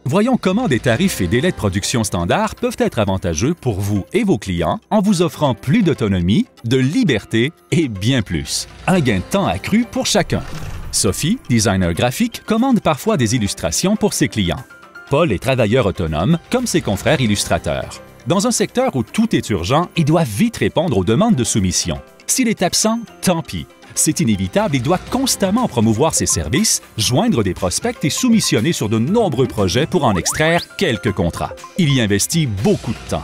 Voyons comment des tarifs et délais de production standards peuvent être avantageux pour vous et vos clients en vous offrant plus d'autonomie, de liberté et bien plus. Un gain de temps accru pour chacun. Sophie, designer graphique, commande parfois des illustrations pour ses clients. Paul est travailleur autonome, comme ses confrères illustrateurs. Dans un secteur où tout est urgent, il doit vite répondre aux demandes de soumission. S'il est absent, tant pis. C'est inévitable, il doit constamment promouvoir ses services, joindre des prospects et soumissionner sur de nombreux projets pour en extraire quelques contrats. Il y investit beaucoup de temps.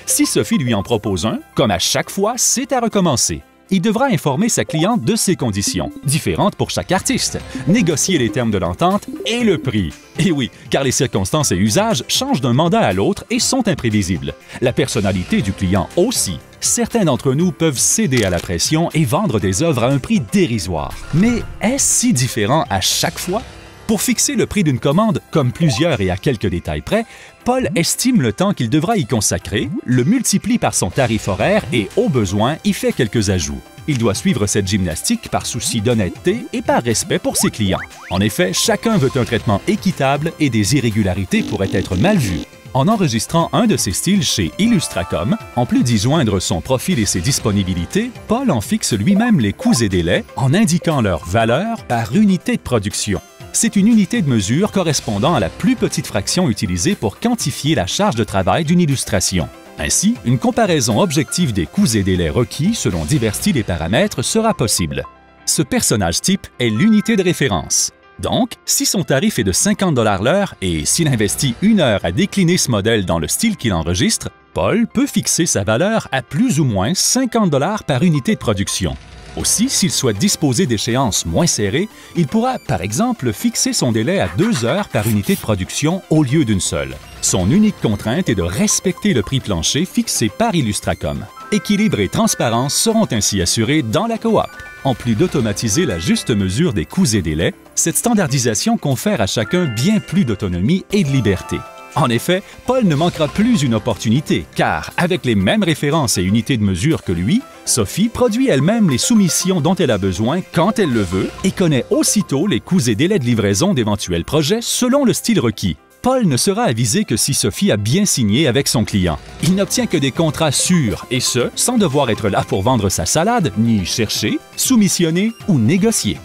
Si Sophie lui en propose un, comme à chaque fois, c'est à recommencer. Il devra informer sa cliente de ses conditions, différentes pour chaque artiste, négocier les termes de l'entente et le prix. Et oui, car les circonstances et usages changent d'un mandat à l'autre et sont imprévisibles. La personnalité du client aussi. Certains d'entre nous peuvent céder à la pression et vendre des œuvres à un prix dérisoire. Mais est-ce si différent à chaque fois? Pour fixer le prix d'une commande, comme plusieurs et à quelques détails près, Paul estime le temps qu'il devra y consacrer, le multiplie par son tarif horaire et, au besoin, y fait quelques ajouts. Il doit suivre cette gymnastique par souci d'honnêteté et par respect pour ses clients. En effet, chacun veut un traitement équitable et des irrégularités pourraient être mal vues. En enregistrant un de ses styles chez Illustracom, en plus d'y joindre son profil et ses disponibilités, Paul en fixe lui-même les coûts et délais en indiquant leur valeur par unité de production. C'est une unité de mesure correspondant à la plus petite fraction utilisée pour quantifier la charge de travail d'une illustration. Ainsi, une comparaison objective des coûts et délais requis selon divers styles et paramètres sera possible. Ce personnage type est l'unité de référence. Donc, si son tarif est de 50 $ l'heure et s'il investit 1 heure à décliner ce modèle dans le style qu'il enregistre, Paul peut fixer sa valeur à plus ou moins 50 $ par unité de production. Aussi, s'il souhaite disposer d'échéances moins serrées, il pourra, par exemple, fixer son délai à 2 heures par unité de production au lieu d'une seule. Son unique contrainte est de respecter le prix plancher fixé par Illustracom. Équilibre et transparence seront ainsi assurés dans la coop. En plus d'automatiser la juste mesure des coûts et délais, cette standardisation confère à chacun bien plus d'autonomie et de liberté. En effet, Paul ne manquera plus une opportunité, car avec les mêmes références et unités de mesure que lui, Sophie produit elle-même les soumissions dont elle a besoin quand elle le veut et connaît aussitôt les coûts et délais de livraison d'éventuels projets selon le style requis. Paul ne sera avisé que si Sophie a bien signé avec son client. Il n'obtient que des contrats sûrs, et ce, sans devoir être là pour vendre sa salade, ni chercher, soumissionner ou négocier.